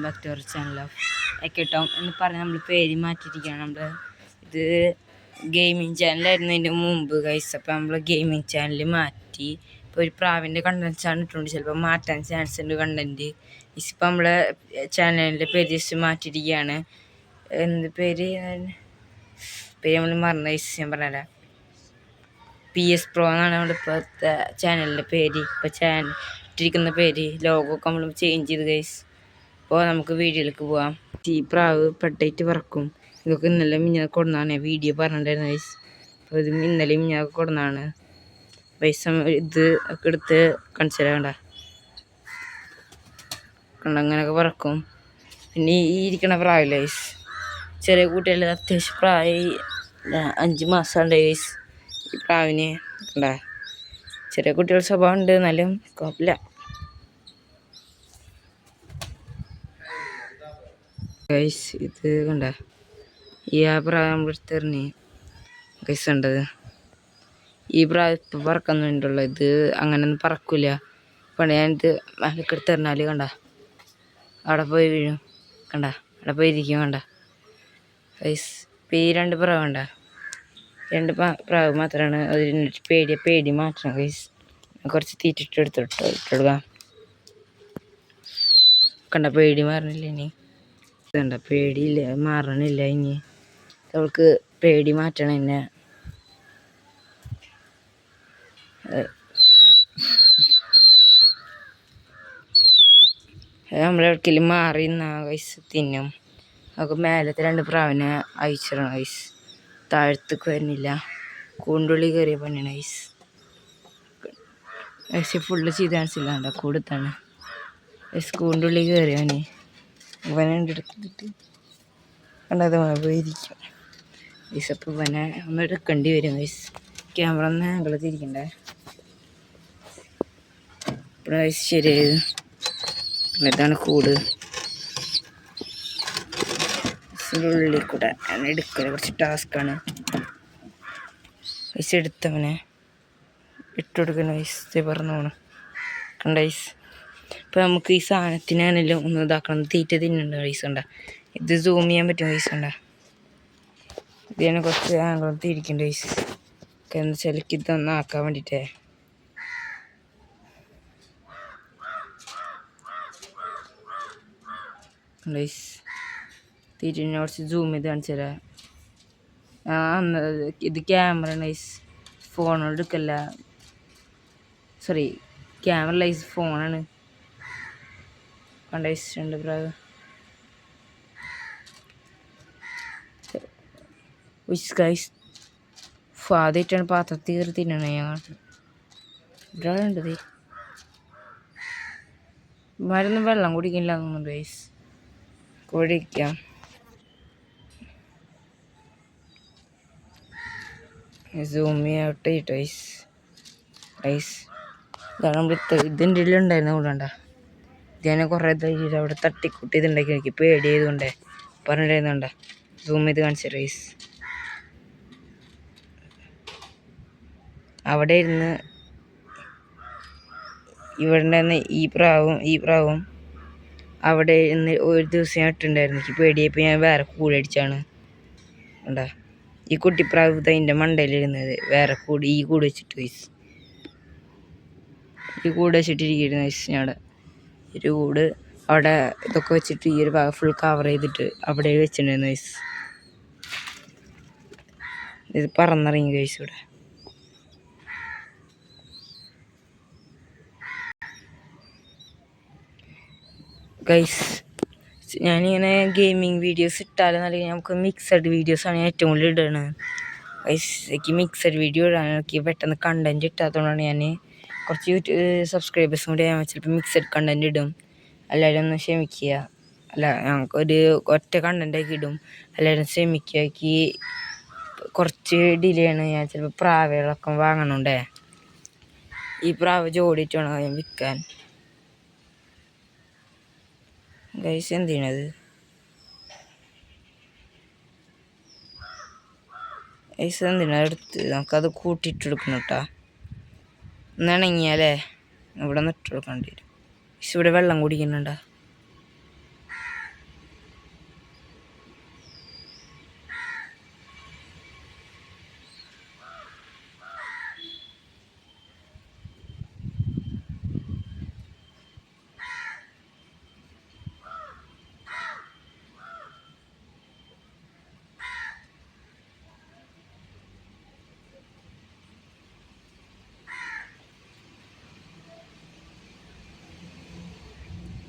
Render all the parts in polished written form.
Back to our channel ഓഫ് എക്കട്ടോം എന്ന് പറഞ്ഞ് നമ്മൾ പേര് മാറ്റിയിരിക്കുകയാണ്. നമ്മൾ ഇത് ഗെയിമിങ് ചാനലായിരുന്നതിൻ്റെ മുമ്പ് ഗൈസ്. അപ്പോൾ നമ്മൾ ഗെയിമിങ് ചാനൽ മാറ്റി ഇപ്പോൾ ഒരു പ്രാവിൻ്റെ കണ്ടൻസാണ് ഇട്ടുകൊണ്ട് ചിലപ്പോൾ മാറ്റാൻ ചാൻസ് ഉണ്ട് കണ്ടൻറ്റ്. ഇപ്പം നമ്മളെ ചാനലിൻ്റെ പേര് ജസ്റ്റ് മാറ്റിയിരിക്കുകയാണ്. എന്ത് പേര് നമ്മൾ മറന്ന ഗൈസ്, ഞാൻ പറഞ്ഞുതരാം. PS Pro എന്നാണ് നമ്മളിപ്പോഴത്തെ ചാനലിൻ്റെ പേര്. ഇപ്പോൾ ചാനൽ ഇട്ടിരിക്കുന്ന പേര് ലോഗൊക്കെ നമ്മൾ ചേഞ്ച് ചെയ്ത് ഗൈസ്. അപ്പോൾ നമുക്ക് വീഡിയോയിലേക്ക് പോവാം. ഈ പ്രാവ് പെട്ടായിട്ട് പറക്കും. ഇതൊക്കെ ഇന്നലെ മിഞ്ഞാൽ കൊടുന്നാണ് വീഡിയോ പറഞ്ഞിട്ടുണ്ടായിരുന്നു ഗൈസ്. അപ്പോൾ ഇത് ഇന്നലെ മിഞ്ഞാൽ കൊടുന്നാണ് പൈസ. ഇത് ഒക്കെ എടുത്ത് കാണിച്ചു തരാം. കണ്ട അങ്ങനെയൊക്കെ പറക്കും. പിന്നെ ഈ ഇരിക്കണ പ്രാവില്ല ഗൈസ്, ചെറിയ കുട്ടികൾ അത്യാവശ്യം പ്രായം 5 മാസമുണ്ട് ഗൈസ് ഈ പ്രാവിന്. കണ്ട ചെറിയ കുട്ടികളുടെ സ്വഭാവം ഉണ്ട്, എന്നാലും കുഴപ്പമില്ല ഗൈസ്. ഇത് കണ്ട ഈ പ്രാവ് നമ്മൾ എടുത്തെറിഞ്ഞ് ഗൈസ് കണ്ടത്. ഈ പ്രാവ് ഇപ്പം പറക്കുന്നുണ്ടല്ലോ, ഇത് അങ്ങനെയൊന്നും പറക്കില്ല. പണ്ട് ഞാനിത് മേലേക്ക് എടുത്തെറിഞ്ഞാൽ കണ്ട അവിടെ പോയി വീഴും. കണ്ട അവിടെ പോയി ഇരിക്കും. കണ്ട ഗൈസ്. ഇപ്പം ഈ 2 പ്രാവ് കണ്ട, 2 പ്രാവ് മാത്രമാണ്. അതിന് പേടി മാറ്റണം ഗൈസ്. കുറച്ച് തീറ്റിട്ട് ഇട്ടെടുക്കാം. കണ്ട പേടി മാറണില്ല ഇനി. കണ്ട പേടിയില്ല, മാറണില്ല ഇനി. അവൾക്ക് പേടി മാറ്റണം എന്നെ. നമ്മളെവിടേക്കെങ്കിലും മാറി നിന്നാ ഗൈസ് തിന്നും. നമുക്ക് മേലത്തെ 2 പ്രാവിനെ അയച്ചിടണം ഗൈസ്. താഴത്തേക്ക് വരുന്നില്ല, കൂണ്ടുള്ളി കയറിയ പണിയാണ് ഗൈസ്. പക്ഷെ ഫുള്ള് ചെയ്ത് കാണിച്ചില്ല, കൂടുതലാണ് ഗൈസ്. കൂണ്ടുള്ളി കയറിയാണ് ഇവനെ എടുത്തിട്ട് കണ്ടത് പോയിരിക്കും ഗൈസ്. അപ്പോൾ ഇവനെ ഒന്ന് എടുക്കേണ്ടി വരും ഗൈസ്. ക്യാമറ ഒന്ന് ആംഗിൾ തിരിക്കണ്ടേ. ഇപ്പോൾ ഗൈസ് ശരിയായത്. ഇതാണ് കൂട്. ഉള്ളിൽ കൂടെ എടുക്കൽ കുറച്ച് ടാസ്ക്കാണ് ഗൈസ്. എടുത്തവനെ ഇട്ടുകൊടുക്കണം ഗൈസ്. പറഞ്ഞു പോകണം കണ്ട ഗൈസ്. ഇപ്പോൾ നമുക്ക് ഈ സാധനത്തിനാണെങ്കിലും ഒന്ന് ഇതാക്കണം. തീറ്റ തിന്നുണ്ട് ഗൈസ്. കണ്ട ഇത് സൂം ചെയ്യാൻ പറ്റും ഗൈസ്. കണ്ട ഇത് ഞാൻ കുറച്ച് ആംഗിൾ തിരിക്കുന്നുണ്ട് ഗൈസ്. എന്ന് വെച്ചാൽ ഇതൊന്ന് ആക്കാൻ വേണ്ടിയിട്ടേ. ഗൈസ് തിരിഞ്ഞ കുറച്ച് സൂം ചെയ്ത് കാണിച്ചു തരാം. ഇത് ക്യാമറ ഗൈസ്, ഫോണോട് എടുക്കല്ല. സോറി, ക്യാമറ ലൈസ് ഫോണാണ്. കണ്ട ഗൈസ് 2 പ്രാവ്. ഗൈസ് ആദ്യമായിട്ടാണ് പാത്രത്തിൽ കയറി തിന്നണേ. ഞങ്ങൾ ഒരാളുണ്ട് മരുന്ന് വെള്ളം കുടിക്കില്ല തോന്നുന്നുണ്ട് ഗൈസ്. കുടിക്കാം. സൂം ഔട്ട് ചെയ്തിട്ട് ഗൈസ്. ഇതാണ് നമ്മൾ ഇതിൻ്റെ ഉള്ളിലുണ്ടായിരുന്ന കൂടണ്ട. ഞാൻ കുറേ ധൈര്യം അവിടെ തട്ടിക്കൂട്ടി ഇതുണ്ടാക്കി നോക്കി, പേടി ചെയ്തുകൊണ്ടേ പറഞ്ഞിട്ടുണ്ടായിരുന്നുണ്ട. സൂം ചെയ്ത് കാണിച്ചു ഗൈസ്. അവിടെ ഇരുന്ന് ഇവിടെ ഉണ്ടായിരുന്ന ഈ പ്രാവും അവിടെ ഇന്ന് ഒരു ദിവസം ഞാൻ ഇട്ടുണ്ടായിരുന്നു. എനിക്ക് പേടിയായപ്പോൾ ഞാൻ വേറെ കൂടടിച്ചാണ്. കണ്ടാ ഈ കുട്ടിപ്രാവ് അതിൻ്റെ മണ്ടയിലിരുന്നത് വേറെ കൂട്, ഈ കൂട് വെച്ചിട്ട് ഗൈസ്. ഈ കൂട് വെച്ചിട്ടിരിക്കുന്നു ഗൈസ്. ഞാൻ ഒരു കൂട് അവിടെ ഇതൊക്കെ വെച്ചിട്ട് ഈ ഒരു ഭാഗം ഫുൾ കവർ ചെയ്തിട്ട് അവിടെ വെച്ചിട്ടുണ്ടായിരുന്നു ഗൈസ്. ഇത് പറന്നിറങ്ങി ഗൈസ്. ഇവിടെ ഗൈസ് ഞാനിങ്ങനെ ഗെയിമിങ് വീഡിയോസ് ഇട്ടാലും നല്ല നമുക്ക് മിക്സഡ് വീഡിയോസാണ് ഏറ്റവും കൂടുതൽ ഇടുന്നത് ഗൈസ്. എനിക്ക് മിക്സഡ് വീഡിയോ ഇടാൻ എനിക്ക് പെട്ടെന്ന് കണ്ടൻറ്റ് ഇട്ടാത്തതുകൊണ്ടാണ് ഞാൻ കുറച്ച് സബ്സ്ക്രൈബേഴ്സും കൂടി ഞാൻ ചിലപ്പോൾ മിക്സഡ് കണ്ടൻറ്റ് ഇടും. എല്ലാവരും ഒന്ന് ക്ഷമിക്കുക. അല്ല, ഞങ്ങൾക്കൊരു ഒറ്റ കണ്ടൻറ്റാക്കി ഇടും. എല്ലാവരും ക്ഷമിക്കുക. എനിക്ക് കുറച്ച് ഡിലേ ആണ്. ഞാൻ ചിലപ്പോൾ പ്രാവുകളൊക്കെ വാങ്ങണുണ്ടേ. ഈ പ്രാവ് ജോഡിയിട്ട് വേണം ഞാൻ വിൽക്കാൻ ഗൈസ്. എന്ത് ചെയ്യണത് ഗൈസ്? എന്തിനാ എടുത്ത് നമുക്കത് കൂട്ടിയിട്ടെടുക്കണം കേട്ടോ. എന്നാണെങ്കിലേ ഇവിടെ നിന്ന് ഇട്ടെടുക്കേണ്ടി വരും ഗൈസ്. ഇവിടെ വെള്ളം കുടിക്കുന്നുണ്ടോ?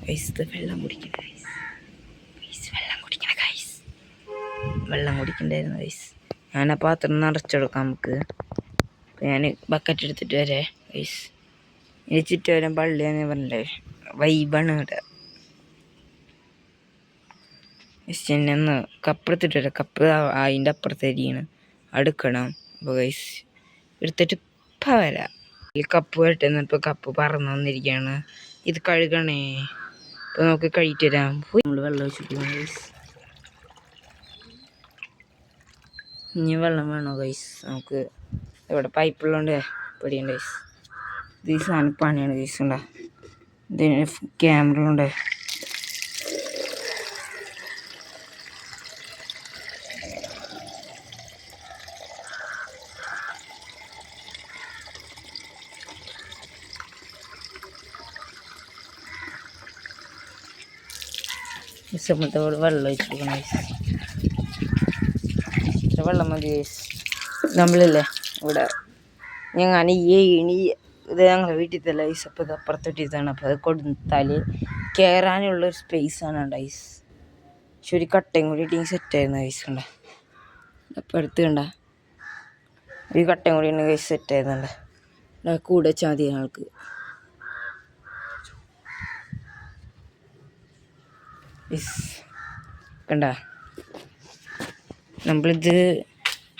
ഗൈസ് ഇത് വെള്ളം കുടിക്കണ്ട ഗൈസ്. ഗൈസ് വെള്ളം കുടിക്കണ ഗൈസ്. വെള്ളം കുടിക്കണ്ടായിരുന്നു ഗൈസ്. ഞാൻ ആ പാത്രം നിറച്ചെടുക്കാം നമുക്ക്. അപ്പം ഞാൻ ബക്കറ്റ് എടുത്തിട്ട് വരെ ഗൈസ്. ഇനി ചുറ്റുവരം പള്ളിയാന്ന് പറഞ്ഞില്ലേ, വൈബാണ് ഇവിടെ. ഗൈസ് ഒന്ന് കപ്പ് എടുത്തിട്ട് വരാം. കപ്പ് അതിൻ്റെ അപ്പുറത്തേക്കാണ് അടുക്കണം. അപ്പോൾ ഗൈസ് എടുത്തിട്ട് ഇപ്പം വരാം. ഈ കപ്പ് വരട്ടെ. എന്നിപ്പോൾ കപ്പ് പറന്ന് വന്നിരിക്കുകയാണ്. ഇത് കഴുകണേ. ഇപ്പോൾ നമുക്ക് കഴിയിട്ട് തരാം. നമ്മൾ വെള്ളം ഒഴിച്ചിരിക്കുന്നു ഗൈസ്. ഇനി വെള്ളം വേണോ ഗൈസ്? നമുക്ക് ഇവിടെ പൈപ്പുള്ളതുകൊണ്ട് പേടിയുണ്ട് ഗൈസ്. ഇത് ഈ സാധനം പണിയാണ് ഗൈസ്. ഉണ്ടാ ഇതിന് ക്യാമറ ഉണ്ട്. സമയത്തോട് വെള്ളം ഒഴിച്ചു കൊടുക്കണം ഗൈസ്. വെള്ളം മതി ഗൈസ്. നമ്മളില്ലേ ഇവിടെ ഞങ്ങൾ ഇനി ഇത് ഞങ്ങളുടെ വീട്ടിൽ തന്നെ ഗൈസ്. അപ്പോൾ ഇത് അപ്പുറത്തൊട്ടിട്ടാണ്. അപ്പോൾ അത് കൊടുത്താൽ കയറാനുള്ളൊരു സ്പേസാണ് ഗൈസ്. പക്ഷെ ഒരു കട്ടയും കൂടി ഇട്ടിങ് സെറ്റായിരുന്നു ഗൈസ്. കണ്ട അപ്പോൾ അടുത്ത് കണ്ട ഒരു കട്ടയും കൂടി ഉണ്ട് ഗൈസ്. സെറ്റായിരുന്നുണ്ട്. കൂടെ വെച്ചാൽ മതി ഞങ്ങൾക്ക്. കണ്ട നമ്മളിത്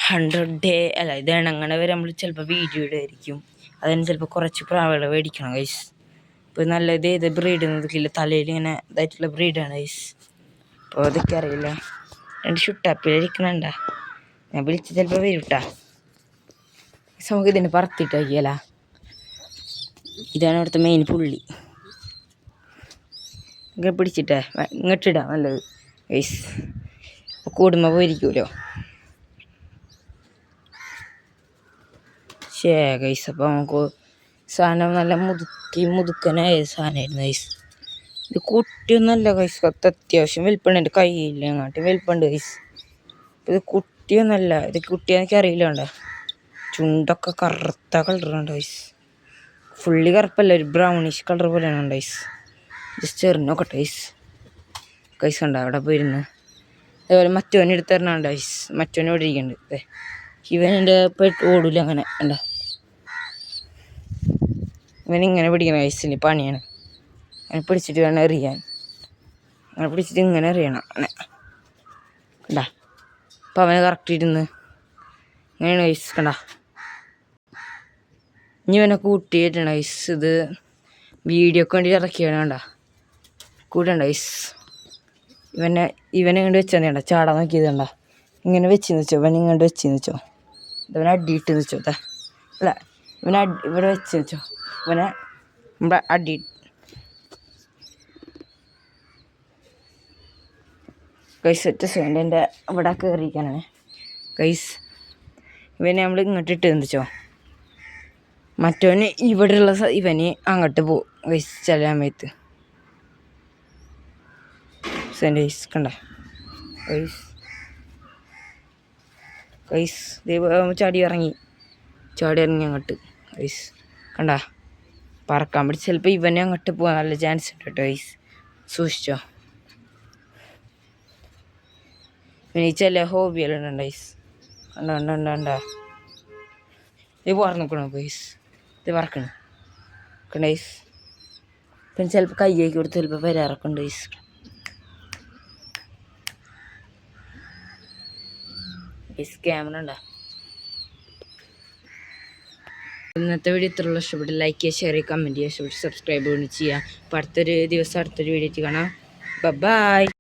100 ഡേ അല്ല, ഇത് ഇണങ്ങണ വരെ നമ്മൾ ചിലപ്പോൾ വീഡിയോ ഇടുമായിരിക്കും. അതിന് ചിലപ്പോൾ കുറച്ച് പ്രാവുകളെ മേടിക്കണം ഗൈസ്. ഇപ്പോൾ നല്ലത് ഏത് ബ്രീഡ് എന്നൊക്കെയില്ല, തലയിൽ ഇങ്ങനെ ഇതായിട്ടുള്ള ബ്രീഡാണ് ഗൈസ്. അപ്പോൾ അതൊക്കെ അറിയില്ല. 2 ഷുട്ടാപ്പിലിരിക്കണണ്ട. ഞാൻ വിളിച്ച് ചിലപ്പോൾ വരും കേട്ടാ. നമുക്ക് ഇതിനെ പറത്തിട്ട് വയ്ക്കല. ഇതാണ് ഇവിടുത്തെ മെയിൻ പുള്ളി. ഇങ്ങനെ പിടിച്ചിട്ടേ ഇങ്ങോട്ടിടാം നല്ലത് ഗൈസ്. അപ്പോൾ കൂടുമ്പോൾ പോയിരിക്കുമല്ലോ. ശേ ഗൈസ്. അപ്പോൾ നമുക്ക് സാധനം നല്ല മുതുക്കനായ സാധനമായിരുന്നു ഗൈസ്. ഇത് കുട്ടിയൊന്നുമല്ല ഗൈസ്. അത്യാവശ്യം വലിപ്പമുണ്ട്. എൻ്റെ കയ്യില്ല അങ്ങോട്ട് വലിപ്പമുണ്ട് ഗൈസ്. ഇത് കുട്ടിയൊന്നുമല്ല. ഇത് കുട്ടിയെന്നൊക്കെ അറിയില്ല. വേണ്ട ചുണ്ടൊക്കെ കറുത്ത കളറുണ്ട് ഗൈസ്. ഫുള്ളി കറുപ്പല്ല, ഒരു ബ്രൗണിഷ് കളർ പോലെയാണ് ഗൈസ്. ജസ്റ്റ് എറിഞ്ഞോക്കട്ടെ ഗൈസ്. ഗൈസ് കണ്ട അവിടെ പോയിരുന്നു. അതേപോലെ മറ്റോനെ എടുത്ത് തരണുണ്ട് ഗൈസ്. മറ്റോനെ ഇവിടെ ഇരിക്കുന്നുണ്ട്. ഇവനെൻ്റെ ഓടില്ല അങ്ങനെ കണ്ട. ഇവനിങ്ങനെ പിടിക്കണം ഗൈസിന് പണിയാണ്. അങ്ങനെ പിടിച്ചിട്ട് വേണം എറിയാൻ. അങ്ങനെ പിടിച്ചിട്ട് ഇങ്ങനെ എറിയണം അങ്ങനെ കണ്ട. അപ്പം അവന് കറക്റ്റ് ഇരുന്ന് ഇങ്ങനെയാണ് ഗൈസ്. കണ്ട ഇനി ഇവനെ കൂട്ടിയിട്ടാണ് ഗൈസ്. ഇത് വീഡിയോക്ക് വേണ്ടി ഇറക്കിയാണ്. കണ്ട കൂട്ടണ്ട ഗൈസ്. ഇവനെ ഇങ്ങോട്ട് വെച്ചാൽ കണ്ട ചാടാൻ നോക്കിയത് കണ്ട. ഇങ്ങനെ വെച്ചെന്ന് വെച്ചോ. ഇവൻ ഇങ്ങോട്ട് വെച്ചെന്ന് വെച്ചോ. ഇവനെ അടിയിട്ട് വെച്ചോ. അല്ല ഇവിടെ വെച്ച് വെച്ചോ. ഇവനെ നമ്മുടെ അടി ഗൈസ്. ഒറ്റ സെക്കൻഡ് എൻ്റെ ഇവിടെ കയറിയിരിക്കാനാണ് ഗൈസ്. ഇവനെ നമ്മൾ ഇങ്ങോട്ട് ഇട്ട് വെച്ചോ. മറ്റവന് ഇവിടെയുള്ള ഇവന് അങ്ങോട്ട് പോകും ഗൈസ് ചില സമയത്ത്. ഗൈസ് കണ്ട ഗൈസ് ചാടി ഇറങ്ങി അങ്ങോട്ട് ഗൈസ്. കണ്ട പറക്കാൻ പറ്റി. ചിലപ്പോൾ ഇവനെ അങ്ങോട്ട് പോകാൻ നല്ല ചാൻസ് ഉണ്ട് കേട്ടോ ഗൈസ്. സൂക്ഷിച്ചോ. ഇവന് ചില ഹോബികളുണ്ട് ഗൈസ്. കണ്ട ഇത് പറന്നിക്കണോ ഗൈസ്. ഇത് പറക്കണം ഗൈസ്. പിന്നെ ചിലപ്പോൾ കയ്യേക്ക് കൊടുത്ത് ചിലപ്പോൾ വരാറൊക്കെ ഉണ്ട് ഗൈസ്. ക്യാമറ ഉണ്ടോ? ഇന്നത്തെ വീഡിയോ ഇത്രയുള്ള. ഇഷ്ടപ്പെട്ട് ലൈക്ക് ചെയ്യുക, ഷെയർ ചെയ്യുക, കമൻറ്റ് ചെയ്യുക, ഇഷ്ടപ്പെട്ട് സബ്സ്ക്രൈബ് ചെയ്യുക. അപ്പോൾ അടുത്തൊരു ദിവസം അടുത്തൊരു വീഡിയോ കാണാം. ബൈ.